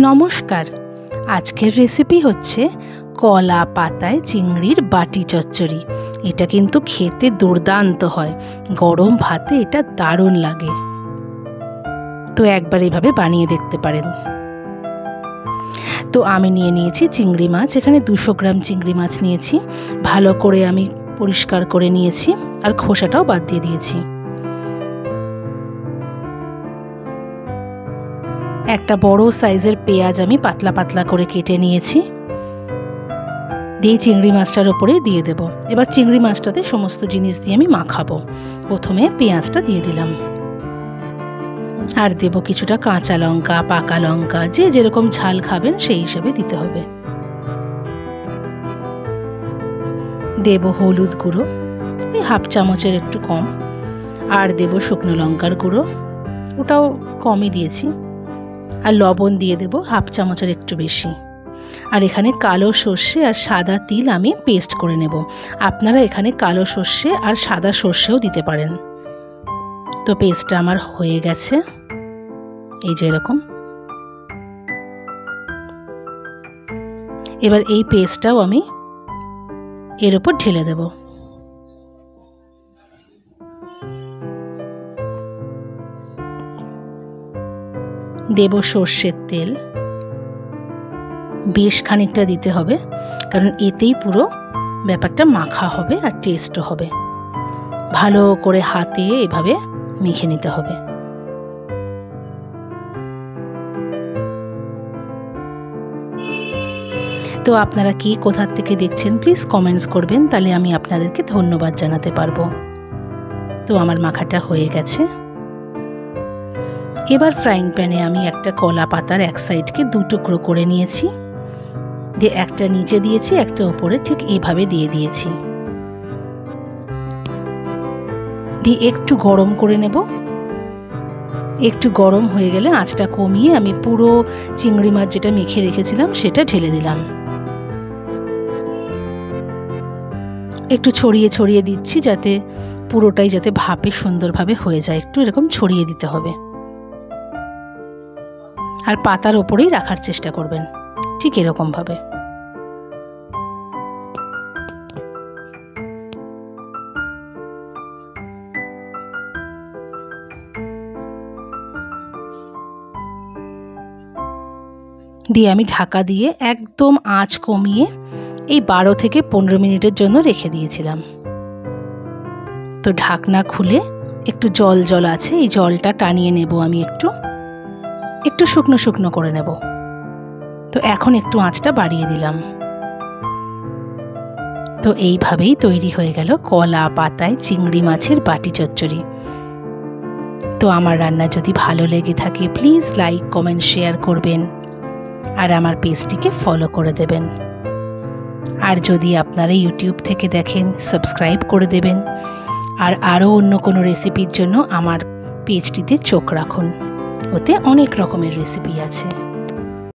নমস্কার, আজকের রেসিপি হচ্ছে কলা পাতায় চিংড়ির বাটি চচ্চড়ি। এটা কিন্তু খেতে দুর্দান্ত হয়, গরম ভাতে এটা দারুণ লাগে। তো একবার এভাবে বানিয়ে দেখতে পারেন। তো আমি নিয়ে নিয়েছি চিংড়ি মাছ, এখানে 200 গ্রাম চিংড়ি মাছ নিয়েছি। ভালো করে আমি পরিষ্কার করে নিয়েছি আর খোসাটাও বাদ দিয়ে দিয়েছি। একটা বড় সাইজের পেঁয়াজ আমি পাতলা পাতলা করে কেটে নিয়েছি, দিয়ে চিংড়ি মাছটার ওপরে দিয়ে দেব। এবার চিংড়ি মাছটাতে সমস্ত জিনিস দিয়ে আমি মাখাবো। প্রথমে পেঁয়াজটা দিয়ে দিলাম, আর দেব কিছুটা কাঁচা লঙ্কা, পাকা লঙ্কা, যে যেরকম ঝাল খাবেন সেই হিসেবে দিতে হবে। দেব হলুদ গুঁড়ো, এই 1/2 চামচের একটু কম, আর দেব শুকনো লঙ্কার গুঁড়ো, ওটাও কমই দিয়েছি। আর লবণ দিয়ে দেব 1/2 চামচের একটু বেশি। আর এখানে কালো সর্ষে আর সাদা তিল আমি পেস্ট করে নেব। আপনারা এখানে কালো সর্ষে আর সাদা সর্ষেও দিতে পারেন। তো পেস্টটা আমার হয়ে গেছে, এই যে এরকম। এবার এই পেস্টটাও আমি এর উপর ঢেলে দেব। দেব সর্ষের তেল, বেশ খানিকটা দিতে হবে, কারণ এতেই পুরো ব্যাপারটা মাখা হবে আর টেস্টও হবে। ভালো করে হাতে এভাবে মেখে নিতে হবে। তো আপনারা কি কোথা থেকে দেখছেন প্লিজ কমেন্টস করবেন, তাহলে আমি আপনাদেরকে ধন্যবাদ জানাতে পারবো। তো আমার মাখাটা হয়ে গেছে। এবার ফ্রাইং প্যানে আমি একটা কলা পাতার এক সাইডকে 2 টুকরো করে নিয়েছি, দিয়ে একটা নিচে দিয়েছি, একটা উপরে, ঠিক এইভাবে দিয়ে দিয়েছি। দিয়ে একটু গরম করে নেব। একটু গরম হয়ে গেলে আঁচটা কমিয়ে আমি পুরো চিংড়ি মাছ যেটা মেখে রেখেছিলাম সেটা ঢেলে দিলাম। একটু ছড়িয়ে ছড়িয়ে দিচ্ছি, যাতে পুরোটাই যাতে ভাপে সুন্দরভাবে হয়ে যায়। একটু এরকম ছড়িয়ে দিতে হবে, আর পাতার ওপরেই রাখার চেষ্টা করবেন, ঠিক এরকম ভাবে। দিয়ে আমি ঢাকা দিয়ে একদম আঁচ কমিয়ে এই 12 থেকে 15 মিনিটের জন্য রেখে দিয়েছিলাম। তো ঢাকনা খুলে একটু জল জল আছে, এই জলটা টানিয়ে নেব আমি, একটু শুকনো শুকনো করে নেব। তো এখন একটু আঁচটা বাড়িয়ে দিলাম। তো এইভাবেই তৈরি হয়ে গেল কলা পাতায় চিংড়ি মাছের বাটি চচ্চড়ি। তো আমার রান্না যদি ভালো লেগে থাকে প্লিজ লাইক, কমেন্ট, শেয়ার করবেন, আর আমার পেজটিকে ফলো করে দেবেন। আর যদি আপনারা ইউটিউব থেকে দেখেন সাবস্ক্রাইব করে দেবেন। আর আরও অন্য কোনো রেসিপির জন্য আমার পেজটিতে চোখ রাখুন, ওতে অনেক রকমের রেসিপি আছে।